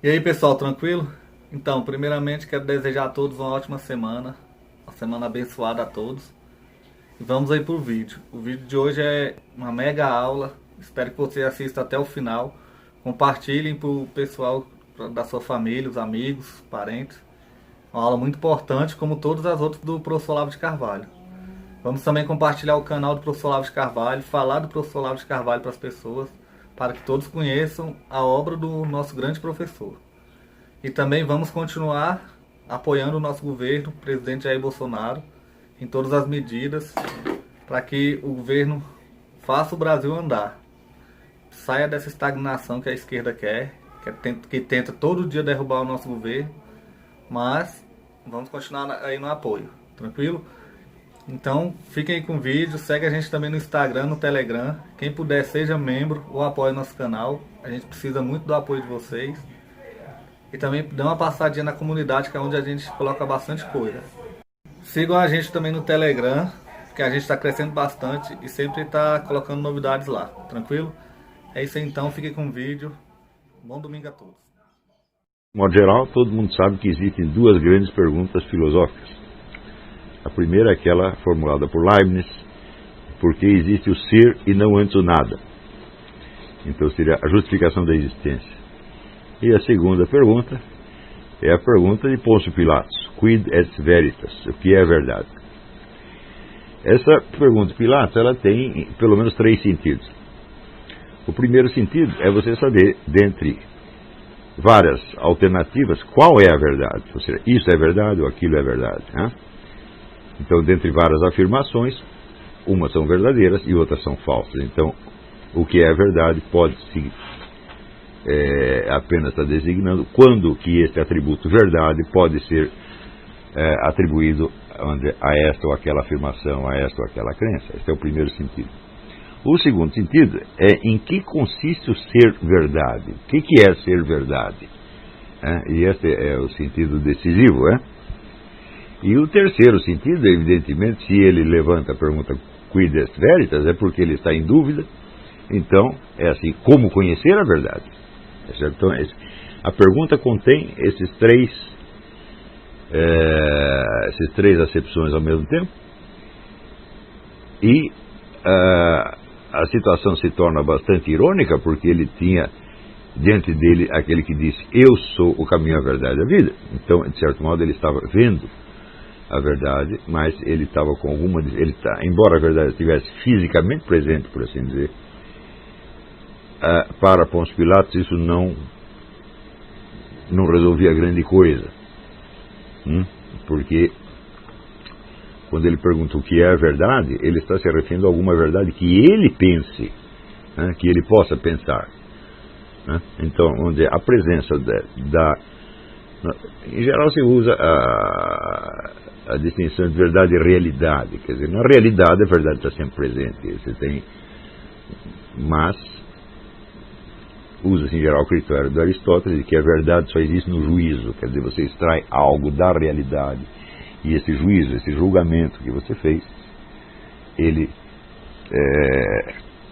E aí, pessoal, tranquilo? Então, primeiramente quero desejar a todos uma ótima semana, uma semana abençoada a todos. E vamos aí pro vídeo. O vídeo de hoje é uma mega aula. Espero que você assista até o final. Compartilhem pro pessoal da sua família, os amigos, parentes. Uma aula muito importante, como todas as outras do professor Olavo de Carvalho. Vamos também compartilhar o canal do professor Olavo de Carvalho, falar do professor Olavo de Carvalho para as pessoas, para que todos conheçam a obra do nosso grande professor. E também vamos continuar apoiando o nosso governo, o presidente Jair Bolsonaro, em todas as medidas para que o governo faça o Brasil andar. Saia dessa estagnação que a esquerda quer, que tenta todo dia derrubar o nosso governo, mas vamos continuar aí no apoio, tranquilo? Então fiquem aí com o vídeo, segue a gente também no Instagram, no Telegram. Quem puder, seja membro ou apoie nosso canal. A gente precisa muito do apoio de vocês. E também dê uma passadinha na comunidade, que é onde a gente coloca bastante coisa. Sigam a gente também no Telegram, que a gente está crescendo bastante e sempre está colocando novidades lá, tranquilo? É isso aí então, fiquem com o vídeo. Bom domingo a todos. De modo geral, todo mundo sabe que existem duas grandes perguntas filosóficas. A primeira é aquela formulada por Leibniz: por que existe o ser e não antes o nada? Então seria a justificação da existência. E a segunda pergunta é a pergunta de Pôncio Pilatos: quid est veritas? O que é a verdade? Essa pergunta de Pilatos, ela tem pelo menos três sentidos. O primeiro sentido é você saber, dentre várias alternativas, qual é a verdade. Ou seja, isso é verdade ou aquilo é verdade, né? Então, dentre várias afirmações, umas são verdadeiras e outras são falsas. Então, o que é a verdade pode-se apenas estar designando quando que esse atributo verdade pode ser atribuído a esta ou aquela afirmação, a esta ou aquela crença. Esse é o primeiro sentido. O segundo sentido é em que consiste o ser verdade. O que é ser verdade? E este é o sentido decisivo, E o terceiro sentido, evidentemente, se ele levanta a pergunta quid est veritas, é porque ele está em dúvida. Então, é assim, como conhecer a verdade? Então, a pergunta contém essas três acepções ao mesmo tempo. E a situação se torna bastante irônica, porque ele tinha diante dele aquele que disse: eu sou o caminho, a verdade e a vida. Então, de certo modo, ele estava vendo a verdade, mas ele estava com alguma... embora a verdade estivesse fisicamente presente, por assim dizer, para Pôncio Pilatos isso não resolvia grande coisa. Porque quando ele pergunta o que é a verdade, ele está se referindo a alguma verdade que ele pense, que ele possa pensar. Então, onde a presença em geral se usa a distinção de verdade e realidade. Quer dizer, na realidade a verdade está sempre presente. Mas usa-se em geral o critério do Aristóteles de que a verdade só existe no juízo. Quer dizer, você extrai algo da realidade e esse juízo, esse julgamento que você fez, ele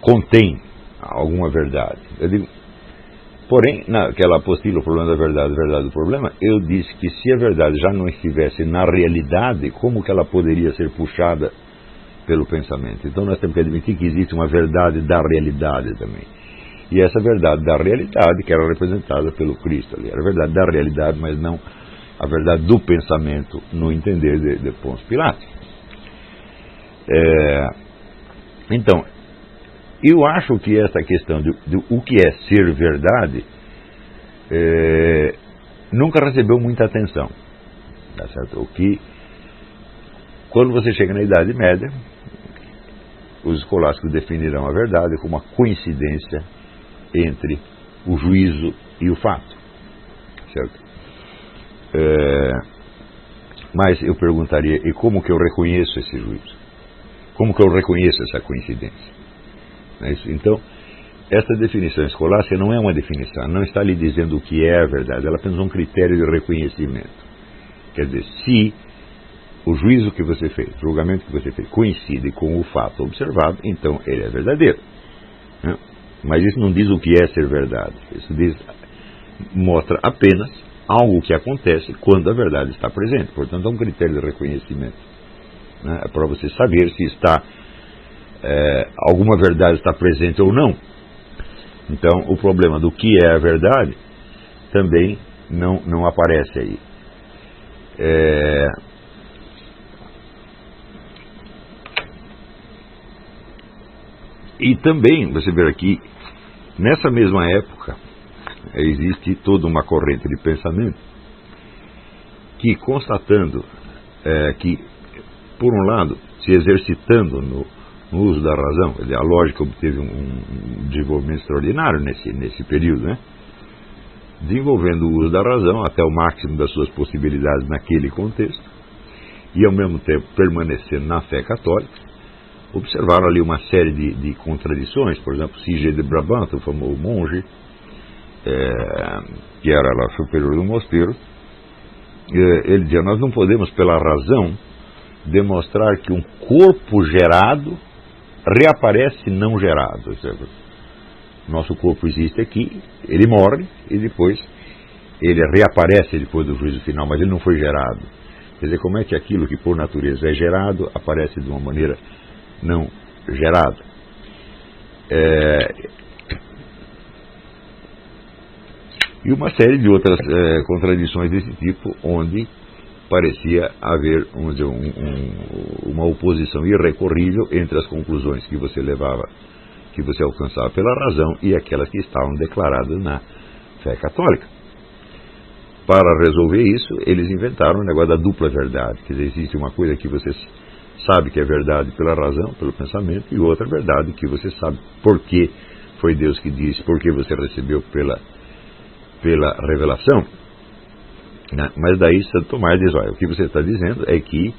contém alguma verdade. Eu digo, porém, naquela apostila, o problema da verdade, a verdade do problema, eu disse que se a verdade já não estivesse na realidade, como que ela poderia ser puxada pelo pensamento? Então nós temos que admitir que existe uma verdade da realidade também. E essa verdade da realidade, que era representada pelo Cristo ali, era a verdade da realidade, mas não a verdade do pensamento, no entender de Pôncio Pilatos. Então, eu acho que essa questão de o que é ser verdade nunca recebeu muita atenção. Tá certo? O que, quando você chega na Idade Média, os escolásticos definirão a verdade como uma coincidência entre o juízo e o fato. Certo? Mas eu perguntaria, e como que eu reconheço esse juízo? Como que eu reconheço essa coincidência? Então, essa definição escolástica não é uma definição, não está lhe dizendo o que é a verdade, ela é apenas um critério de reconhecimento. Quer dizer, se o juízo que você fez, o julgamento que você fez, coincide com o fato observado, então ele é verdadeiro. Mas isso não diz o que é ser verdade. Isso diz mostra apenas algo que acontece quando a verdade está presente. Portanto, é um critério de reconhecimento, né? É para você saber se está alguma verdade está presente ou não. Então, o problema do que é a verdade também não aparece aí. E também, você vê aqui, nessa mesma época, existe toda uma corrente de pensamento que, constatando que, por um lado, se exercitando no uso da razão, a lógica obteve um desenvolvimento extraordinário nesse período, né? Desenvolvendo o uso da razão até o máximo das suas possibilidades naquele contexto, e ao mesmo tempo permanecendo na fé católica, observaram ali uma série de contradições. Por exemplo, Sige de Brabant, o famoso monge, que era lá superior do mosteiro, ele dizia: nós não podemos pela razão demonstrar que um corpo gerado reaparece não gerado. Ou seja, nosso corpo existe aqui, ele morre e depois ele reaparece depois do juízo final, mas ele não foi gerado. Quer dizer, como é que aquilo que por natureza é gerado aparece de uma maneira não gerada? E uma série de outras contradições desse tipo, onde parecia haver uma oposição irrecorrível entre as conclusões que você alcançava pela razão e aquelas que estavam declaradas na fé católica. Para resolver isso, eles inventaram o negócio da dupla verdade. Quer dizer, existe uma coisa que você sabe que é verdade pela razão, pelo pensamento, e outra verdade que você sabe porque foi Deus que disse, porque você recebeu pela revelação. Mas daí Santo Tomás diz: olha, o que você está dizendo é que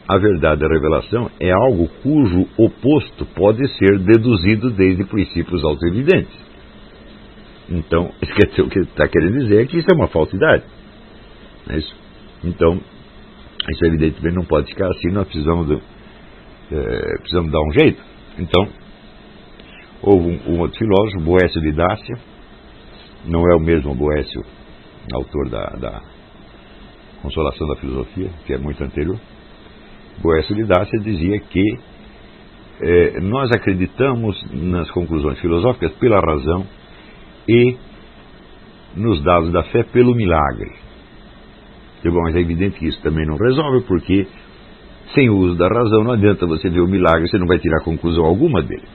a verdade da revelação é algo cujo oposto pode ser deduzido desde princípios autoevidentes. Então, o que está querendo dizer é que isso é uma falsidade. É isso? Então, isso evidentemente não pode ficar assim, nós precisamos dar um jeito. Então, houve um outro filósofo, Boécio de Dácia, não é o mesmo Boécio, autor da Consolação da Filosofia, que é muito anterior. Boécio de Dácia dizia que nós acreditamos nas conclusões filosóficas pela razão e nos dados da fé pelo milagre. Bom, mas é evidente que isso também não resolve, porque sem o uso da razão não adianta você ver o milagre, você não vai tirar conclusão alguma dele.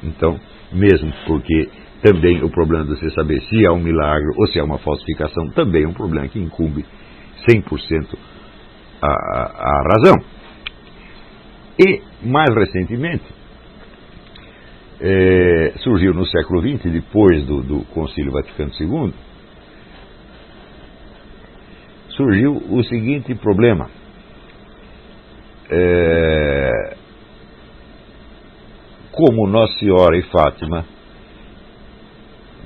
Então, mesmo porque também o problema de você saber se é um milagre ou se é uma falsificação também é um problema que incumbe 100% a razão. E, mais recentemente, surgiu no século XX, depois do Concílio Vaticano II, surgiu o seguinte problema. Como Nossa Senhora e Fátima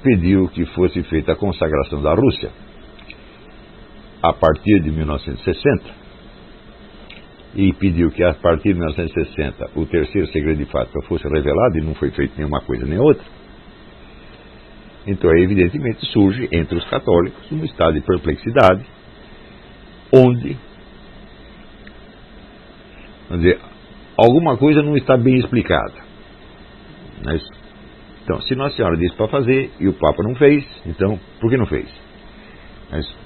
pediu que fosse feita a consagração da Rússia a partir de 1960 e pediu que a partir de 1960 o terceiro segredo de Fátima fosse revelado, e não foi feito nenhuma coisa nem outra. Então, evidentemente, surge entre os católicos um estado de perplexidade, onde, vamos dizer, alguma coisa não está bem explicada. Não é isso? Então, se Nossa Senhora disse para fazer e o Papa não fez, então, por que não fez? Não é isso?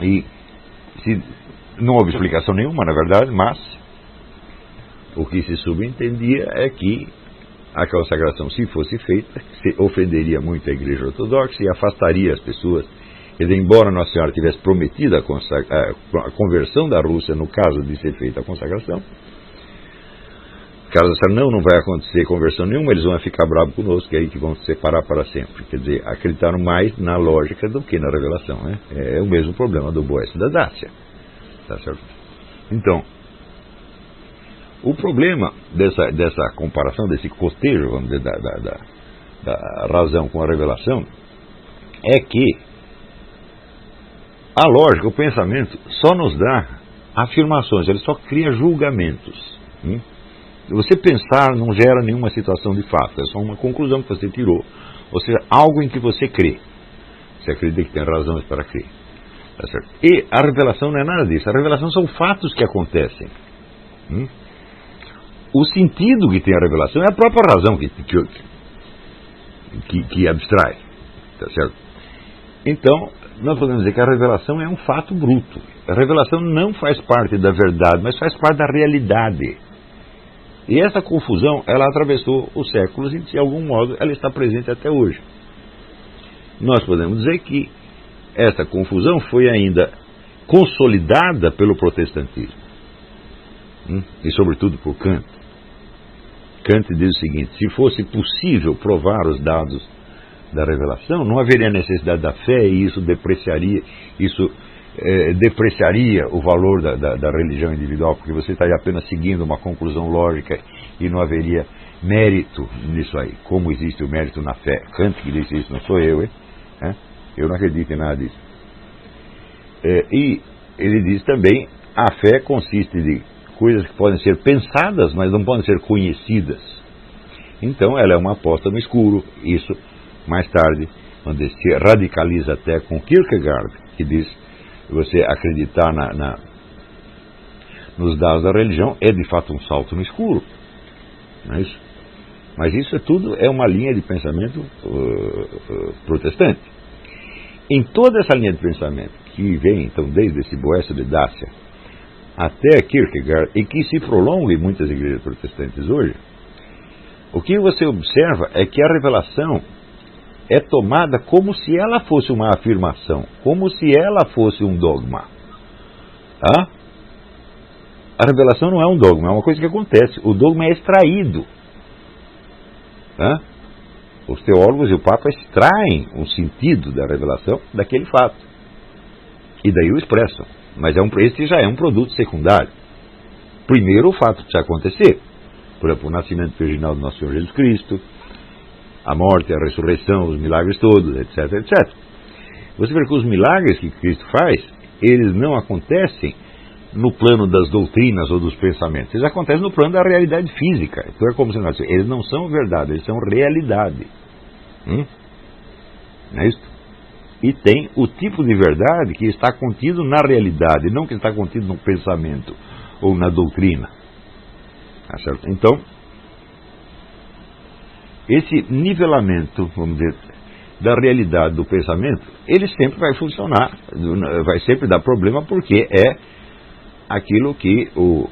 E se não houve explicação nenhuma, na verdade, mas o que se subentendia é que a consagração, se fosse feita, ofenderia muito a Igreja Ortodoxa e afastaria as pessoas. Quer dizer, embora Nossa Senhora tivesse prometido a conversão da Rússia no caso de ser feita a consagração, caso essa não vai acontecer conversão nenhuma, eles vão ficar bravos conosco, e aí que vão se separar para sempre. Quer dizer, acreditaram mais na lógica do que na revelação, né? É o mesmo problema do Boécio da Dácia. Tá certo? Então, o problema dessa comparação, desse cotejo, vamos dizer, da razão com a revelação, é que a lógica, o pensamento, só nos dá afirmações, ele só cria julgamentos. Você pensar não gera nenhuma situação de fato, é só uma conclusão que você tirou, ou seja, algo em que você crê. Você acredita que tem razões para crer. Tá certo? E a revelação não é nada disso. A revelação são fatos que acontecem. O sentido que tem a revelação é a própria razão que abstrai. Tá certo? Então, nós podemos dizer que a revelação é um fato bruto. A revelação não faz parte da verdade, mas faz parte da realidade. E essa confusão, ela atravessou os séculos e, de algum modo, ela está presente até hoje. Nós podemos dizer que essa confusão foi ainda consolidada pelo protestantismo. E, sobretudo, por Kant. Kant diz o seguinte: se fosse possível provar os dados da revelação, não haveria necessidade da fé, e isso depreciaria o valor da religião individual, porque você estaria apenas seguindo uma conclusão lógica e não haveria mérito nisso aí. Como existe o mérito na fé? Kant que disse isso, não sou eu, hein? Eu não acredito em nada disso. E ele diz também: a fé consiste de coisas que podem ser pensadas, mas não podem ser conhecidas. Então ela é uma aposta no escuro. Isso, mais tarde, quando se radicaliza até com Kierkegaard, que diz: você acreditar nos dados da religião é de fato um salto no escuro. Não é isso? Mas isso tudo é uma linha de pensamento protestante. Em toda essa linha de pensamento, que vem então desde esse Boécio de Dácia até Kierkegaard, e que se prolonga em muitas igrejas protestantes hoje, o que você observa é que a revelação é tomada como se ela fosse uma afirmação, como se ela fosse um dogma. Tá? A revelação não é um dogma, é uma coisa que acontece. O dogma é extraído. Tá? Os teólogos e o Papa extraem o sentido da revelação daquele fato. E daí o expressam. Mas esse já é um produto secundário. Primeiro o fato precisa acontecer. Por exemplo, o nascimento virginal do nosso Senhor Jesus Cristo, a morte, a ressurreição, os milagres todos, etc, etc. Você vê que os milagres que Cristo faz, eles não acontecem no plano das doutrinas ou dos pensamentos. Eles acontecem no plano da realidade física. Então é como se nós dissemos, eles não são verdade, eles são realidade. Não é isso? E tem o tipo de verdade que está contido na realidade, não que está contido no pensamento ou na doutrina. Tá certo? Então, esse nivelamento, vamos dizer, da realidade do pensamento, ele sempre vai funcionar, vai sempre dar problema, porque é aquilo que o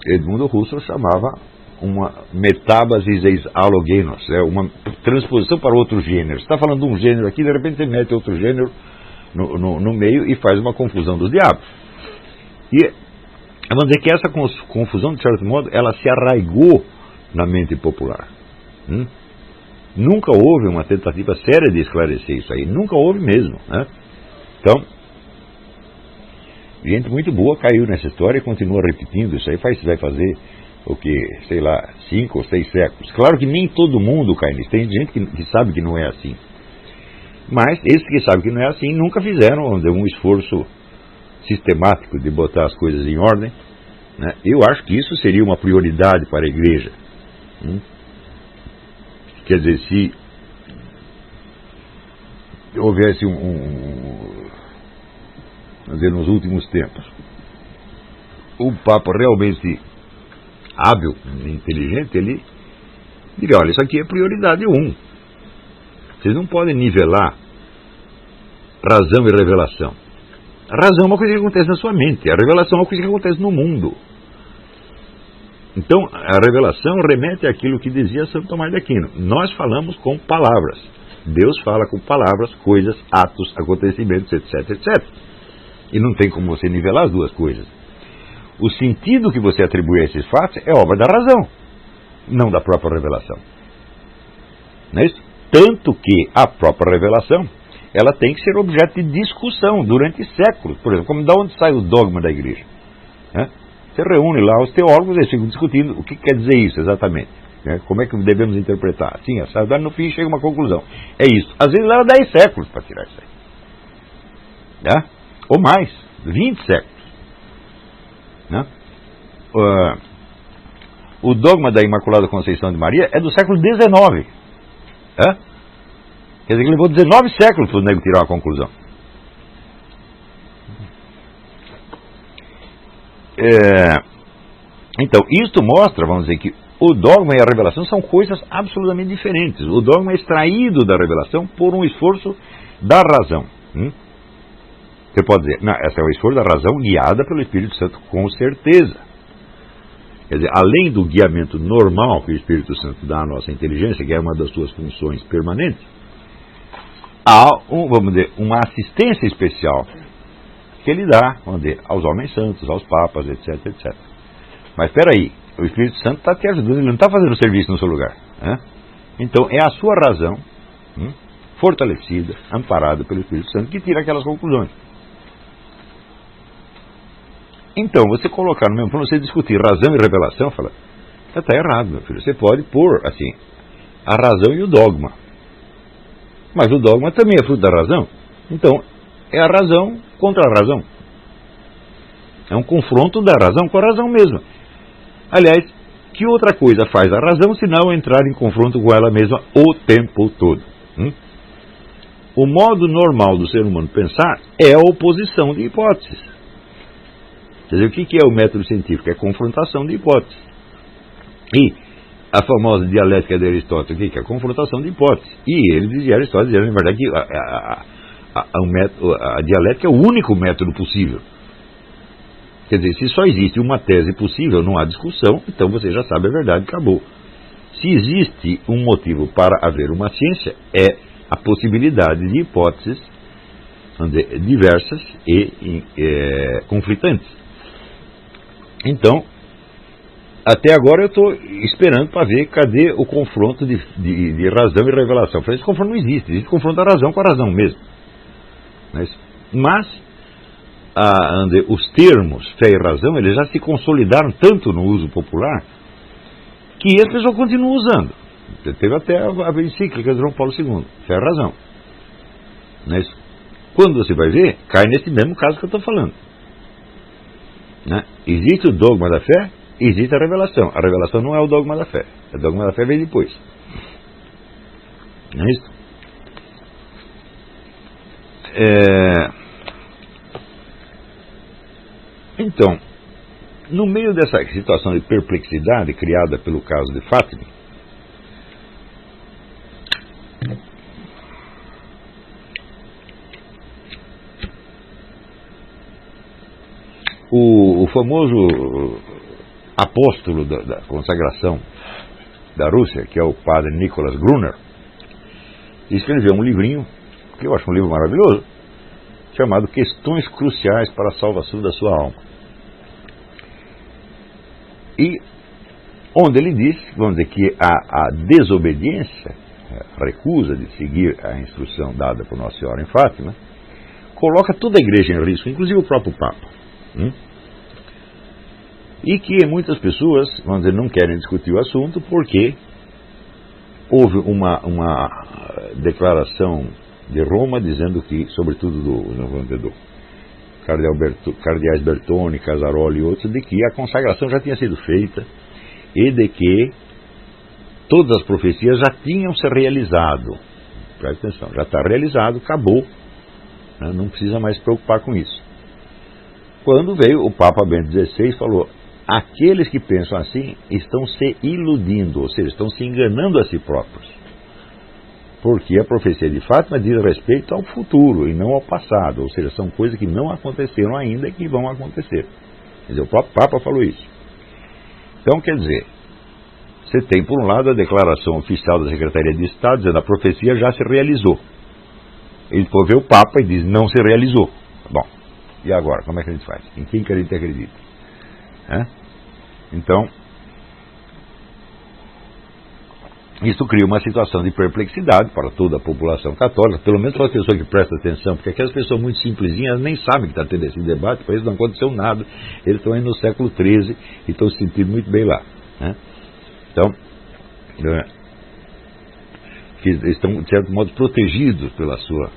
Edmundo Husserl chamava uma metábasis ex allogenos, é uma transposição para outro gênero. Você está falando de um gênero aqui, de repente você mete outro gênero no meio e faz uma confusão dos diabos. E vamos dizer que essa confusão, de certo modo, ela se arraigou na mente popular. Nunca houve uma tentativa séria de esclarecer isso aí. Nunca houve mesmo. Né? Então, gente muito boa caiu nessa história e continua repetindo isso aí. Vai fazer o que, sei lá, 5 ou 6 séculos. Claro que nem todo mundo cai nisso. Tem gente que sabe que não é assim. Mas esses que sabem que não é assim nunca fizeram um esforço sistemático de botar as coisas em ordem. Né? Eu acho que isso seria uma prioridade para a igreja. Quer dizer, se houvesse vamos dizer, nos últimos tempos, o Papa realmente hábil, inteligente, ele diria: olha, isso aqui é prioridade 1. Vocês não podem nivelar razão e revelação. A razão é uma coisa que acontece na sua mente, a revelação é uma coisa que acontece no mundo. Então, a revelação remete àquilo que dizia Santo Tomás de Aquino. Nós falamos com palavras. Deus fala com palavras, coisas, atos, acontecimentos, etc, etc. E não tem como você nivelar as duas coisas. O sentido que você atribui a esses fatos é obra da razão, não da própria revelação. Não é isso? Tanto que a própria revelação, ela tem que ser objeto de discussão durante séculos. Por exemplo, como de onde sai o dogma da igreja? Você reúne lá os teólogos, eles ficam discutindo o que quer dizer isso exatamente. Como é que devemos interpretar? Sim, no fim chega a uma conclusão. É isso. Às vezes leva 10 séculos para tirar isso aí. Ou mais, 20 séculos. O dogma da Imaculada Conceição de Maria é do século XIX. Quer dizer que levou 19 séculos para o nego tirar uma conclusão. Então, isto mostra, vamos dizer, que o dogma e a revelação são coisas absolutamente diferentes. O dogma é extraído da revelação por um esforço da razão. Você pode dizer, não, esse é o esforço da razão guiada pelo Espírito Santo, com certeza. Quer dizer, além do guiamento normal que o Espírito Santo dá à nossa inteligência, que é uma das suas funções permanentes, há, vamos dizer, uma assistência especial que ele dá, vamos dizer, aos homens santos, aos papas, etc, etc. Mas espera aí, o Espírito Santo está te ajudando, ele não está fazendo serviço no seu lugar. Então é a sua razão, fortalecida, amparada pelo Espírito Santo, que tira aquelas conclusões. Então, você colocar no mesmo plano, você discutir razão e revelação, fala, está errado, meu filho. Você pode pôr, assim, a razão e o dogma. Mas o dogma também é fruto da razão. Então, é a razão contra a razão. É um confronto da razão com a razão mesma. Aliás, que outra coisa faz a razão se não entrar em confronto com ela mesma o tempo todo? O modo normal do ser humano pensar é a oposição de hipóteses. Quer dizer, o que é o método científico? É confrontação de hipóteses. E a famosa dialética de Aristóteles, o que é? A confrontação de hipóteses. E ele dizia, Aristóteles dizia, na verdade, que a dialética é o único método possível. Quer dizer, se só existe uma tese possível, não há discussão, então você já sabe a verdade, acabou. Se existe um motivo para haver uma ciência, é a possibilidade de hipóteses diversas e conflitantes. Então, até agora eu estou esperando para ver cadê o confronto de razão e revelação. Eu falei, esse confronto não existe, existe confronto da razão com a razão mesmo. Mas os termos fé e razão, eles já se consolidaram tanto no uso popular que as pessoas continuam usando. Teve até a encíclica de João Paulo II, fé e razão. Mas quando você vai ver, cai nesse mesmo caso que eu estou falando. Existe o dogma da fé, existe a revelação. A revelação não é o dogma da fé. O dogma da fé vem depois. Não é isso? Então, no meio dessa situação de perplexidade criada pelo caso de Fátima, o famoso apóstolo da consagração da Rússia, que é o padre Nicholas Gruner, escreveu um livrinho, que eu acho um livro maravilhoso, chamado Questões Cruciais para a Salvação da Sua Alma. E onde ele diz, vamos dizer, que a desobediência, a recusa de seguir a instrução dada por Nossa Senhora em Fátima, coloca toda a igreja em risco, inclusive o próprio Papa. E que muitas pessoas, vamos dizer, não querem discutir o assunto porque houve uma declaração de Roma dizendo que, sobretudo do cardeais Bertone, Casaroli e outros, de que a consagração já tinha sido feita e de que todas as profecias já tinham se realizado. Presta atenção, já está realizado, acabou, não precisa mais se preocupar com isso. Quando veio o Papa Bento XVI, falou, aqueles que pensam assim estão se iludindo, ou seja, estão se enganando a si próprios. Porque a profecia de Fátima diz respeito ao futuro e não ao passado, ou seja, são coisas que não aconteceram ainda e que vão acontecer. Quer dizer, o próprio Papa falou isso. Então, quer dizer, você tem, por um lado, a declaração oficial da Secretaria de Estado dizendo que a profecia já se realizou. Ele depois vê o Papa e diz, não se realizou. Bom, e agora, como é que a gente faz? Em quem que a gente acredita? Então, isso cria uma situação de perplexidade para toda a população católica, pelo menos para as pessoas que prestam atenção, porque aquelas pessoas muito simplesinhas nem sabem que está tendo esse debate, para eles não aconteceu nada, eles estão aí no século XIII e estão se sentindo muito bem lá. Então, eles estão, de certo modo, protegidos pela sua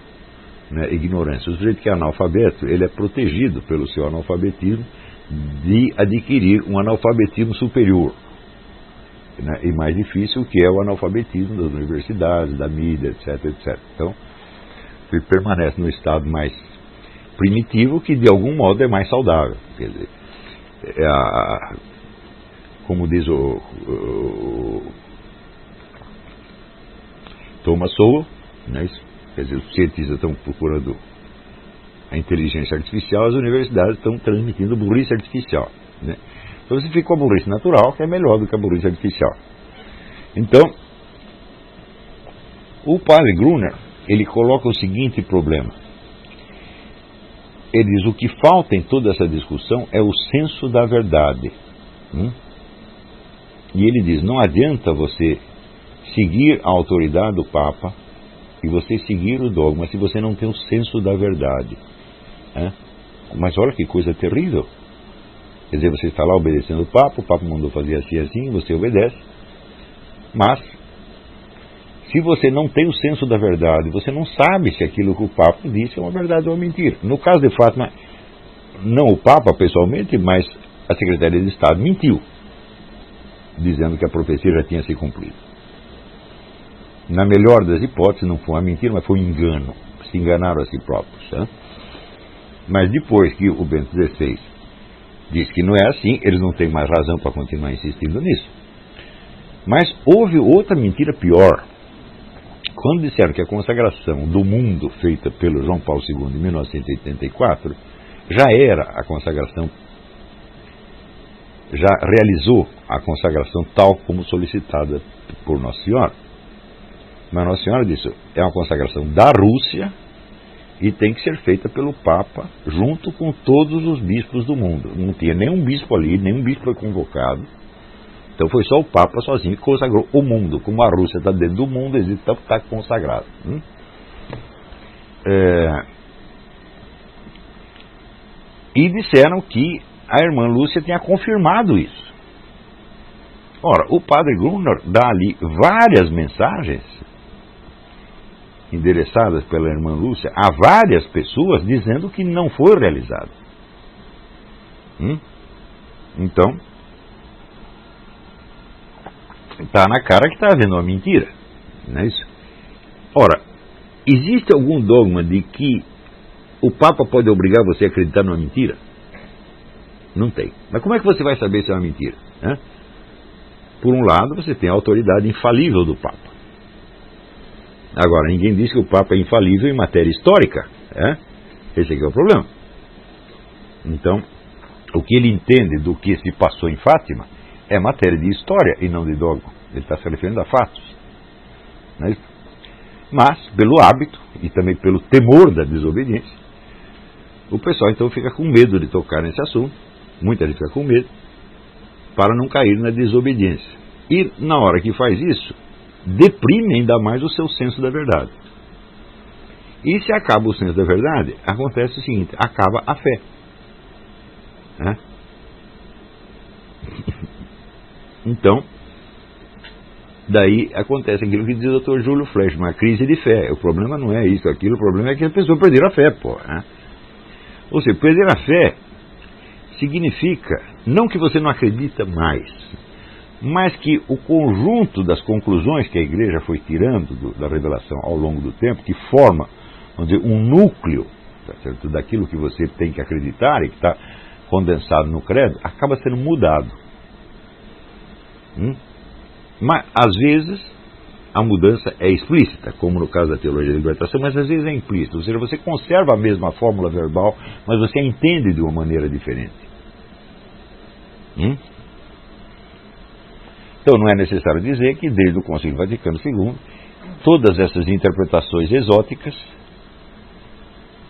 ignorância. O sujeito que é analfabeto, ele é protegido pelo seu analfabetismo de adquirir um analfabetismo superior. né, e mais difícil, que é o analfabetismo das universidades, da mídia, etc, etc. Então, ele permanece no estado mais primitivo, que de algum modo é mais saudável. Quer dizer, como diz o Thomas Sowell, né, quer dizer, os cientistas estão procurando a inteligência artificial, as universidades estão transmitindo burrice artificial, né? Então você fica com a burrice natural, que é melhor do que a burrice artificial. Então, o padre Gruner, ele coloca o seguinte problema. Ele diz, o que falta em toda essa discussão é o senso da verdade. E ele diz, não adianta você seguir a autoridade do Papa e você seguir o dogma se você não tem o senso da verdade. Mas olha que coisa terrível. Quer dizer, você está lá obedecendo o Papa mandou fazer assim, assim, você obedece. Mas, se você não tem o senso da verdade, você não sabe se aquilo que o Papa disse é uma verdade ou uma mentira. No caso de Fátima, não o Papa pessoalmente, mas a Secretaria de Estado mentiu, dizendo que a profecia já tinha se cumprido. Na melhor das hipóteses, não foi uma mentira, mas foi um engano. Se enganaram a si próprios. Mas depois que o Bento XVI disse que não é assim, eles não têm mais razão para continuar insistindo nisso. Mas houve outra mentira pior. Quando disseram que a consagração do mundo feita pelo João Paulo II em 1984 já era a consagração, já realizou a consagração tal como solicitada por Nossa Senhora. Mas Nossa Senhora disse, é uma consagração da Rússia e tem que ser feita pelo Papa junto com todos os bispos do mundo. Não tinha nenhum bispo ali, nenhum bispo foi convocado. Então foi só o Papa sozinho que consagrou o mundo. Como a Rússia está dentro do mundo, existe, então está consagrado. E disseram que a irmã Lúcia tinha confirmado isso. Ora, o padre Gruner dá ali várias mensagens endereçadas pela irmã Lúcia a várias pessoas dizendo que não foi realizado. Então, está na cara que está havendo uma mentira, não é isso? Ora, existe algum dogma de que o Papa pode obrigar você a acreditar numa mentira? Não tem. Mas como é que você vai saber se é uma mentira? Por um lado, você tem a autoridade infalível do Papa. Agora, ninguém diz que o Papa é infalível em matéria histórica. Esse aqui é o problema. Então, o que ele entende do que se passou em Fátima é matéria de história e não de dogma. Ele está se referindo a fatos. Não é isso? Mas, pelo hábito e também pelo temor da desobediência, o pessoal então fica com medo de tocar nesse assunto. Muita gente fica com medo para não cair na desobediência. E na hora que faz isso, deprime ainda mais o seu senso da verdade. E se acaba o senso da verdade, acontece o seguinte, acaba a fé. Então, daí acontece aquilo que diz o Dr. Júlio Flesch, uma crise de fé. O problema não é isso, aquilo, o problema é que a pessoa perder a fé, Ou seja, perder a fé significa não que você não acredita mais, mas que o conjunto das conclusões que a Igreja foi tirando da revelação ao longo do tempo, que forma, vamos dizer, um núcleo, tá certo, daquilo que você tem que acreditar e que está condensado no credo, acaba sendo mudado. Mas, às vezes, a mudança é explícita, como no caso da teologia da libertação, mas às vezes é implícita. Ou seja, você conserva a mesma fórmula verbal, mas você a entende de uma maneira diferente. Então não é necessário dizer que desde o Concílio Vaticano II, todas essas interpretações exóticas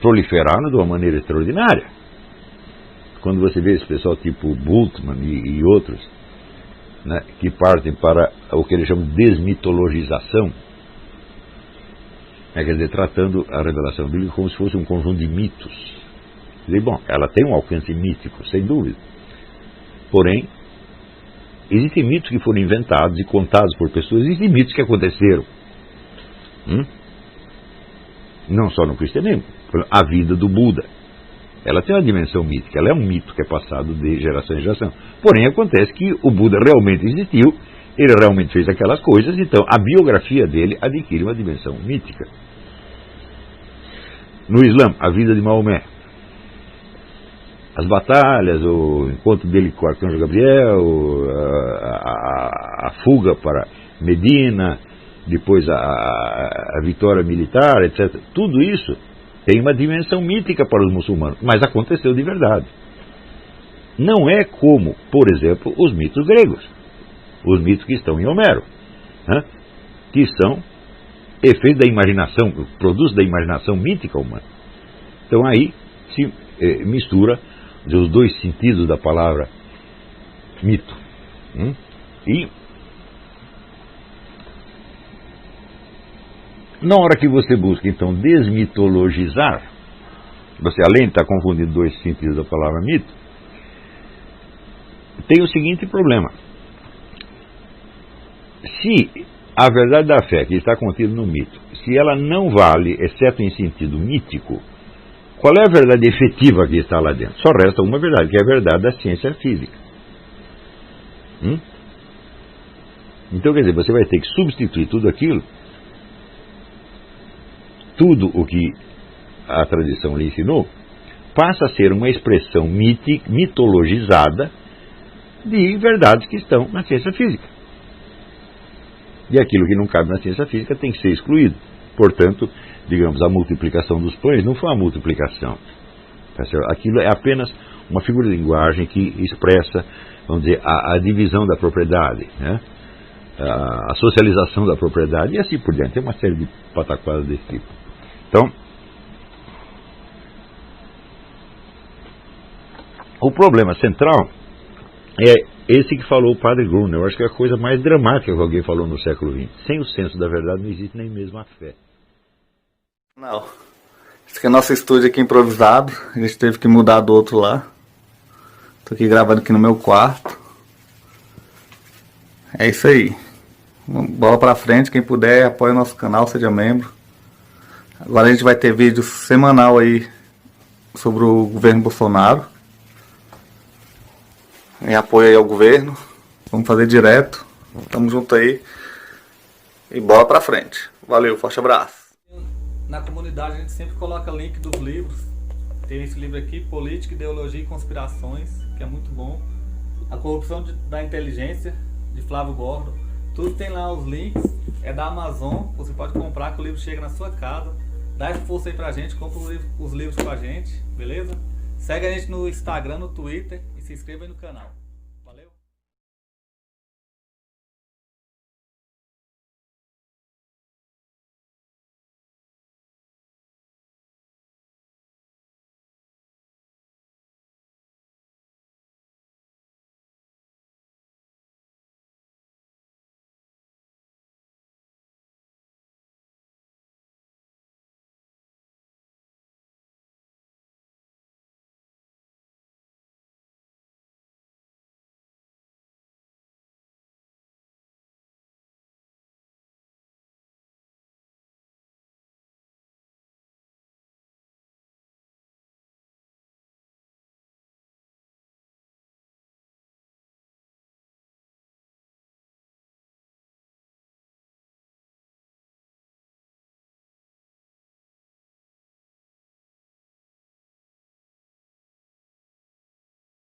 proliferaram de uma maneira extraordinária. Quando você vê esse pessoal tipo Bultmann e outros, que partem para o que eles chamam de desmitologização, quer dizer, tratando a revelação bíblica como se fosse um conjunto de mitos. Quer dizer, bom, ela tem um alcance mítico, sem dúvida. Porém, existem mitos que foram inventados e contados por pessoas, existem mitos que aconteceram. Não só no cristianismo. A vida do Buda, ela tem uma dimensão mítica, ela é um mito que é passado de geração em geração. Porém, acontece que o Buda realmente existiu Ele realmente fez aquelas coisas, então a biografia dele adquire uma dimensão mítica. No Islã, a vida de Maomé, as batalhas, o encontro dele com o arcanjo Gabriel, a fuga para Medina, depois a vitória militar, etc. Tudo isso tem uma dimensão mítica para os muçulmanos, mas aconteceu de verdade. Não é como, por exemplo, os mitos gregos. Os mitos que estão em Homero, né? Que são efeitos da imaginação, produtos da imaginação mítica humana. Então aí se mistura os dois sentidos da palavra mito. E na hora que você busca, então, desmitologizar, você, além de estar confundindo dois sentidos da palavra mito, tem o seguinte problema. Se a verdade da fé que está contida no mito, se ela não vale, exceto em sentido mítico, qual é a verdade efetiva que está lá dentro? Só resta uma verdade, que é a verdade da ciência física. Então, quer dizer, você vai ter que substituir tudo aquilo, tudo o que a tradição lhe ensinou, passa a ser uma expressão mitologizada de verdades que estão na ciência física. E aquilo que não cabe na ciência física tem que ser excluído. Portanto, digamos, a multiplicação dos pães não foi uma multiplicação. Aquilo é apenas uma figura de linguagem que expressa, vamos dizer, a divisão da propriedade, né? A socialização da propriedade e assim por diante. Tem uma série de pataquadas desse tipo. Então, o problema central é esse que falou o padre Gruner. Eu acho que é a coisa mais dramática que alguém falou no século XX. Sem o senso da verdade não existe nem mesmo a fé. Não. Esse aqui é nosso estúdio aqui improvisado. A gente teve que mudar do outro lá. Tô aqui gravando aqui no meu quarto. É isso aí. Bola pra frente. Quem puder, apoie o nosso canal, seja membro. Agora a gente vai ter vídeo semanal aí sobre o governo Bolsonaro. Em apoio aí ao governo. Vamos fazer direto. Tamo junto aí. E bola pra frente. Valeu, forte abraço. Na comunidade a gente sempre coloca link dos livros. Tem esse livro aqui, Política, Ideologia e Conspirações, que é muito bom. A Corrupção da Inteligência, de Flávio Gordo. Tudo tem lá os links. É da Amazon. Você pode comprar que o livro chega na sua casa. Dá essa força aí pra gente. Compra os livros com a gente. Beleza? Segue a gente no Instagram, no Twitter. E se inscreva aí no canal.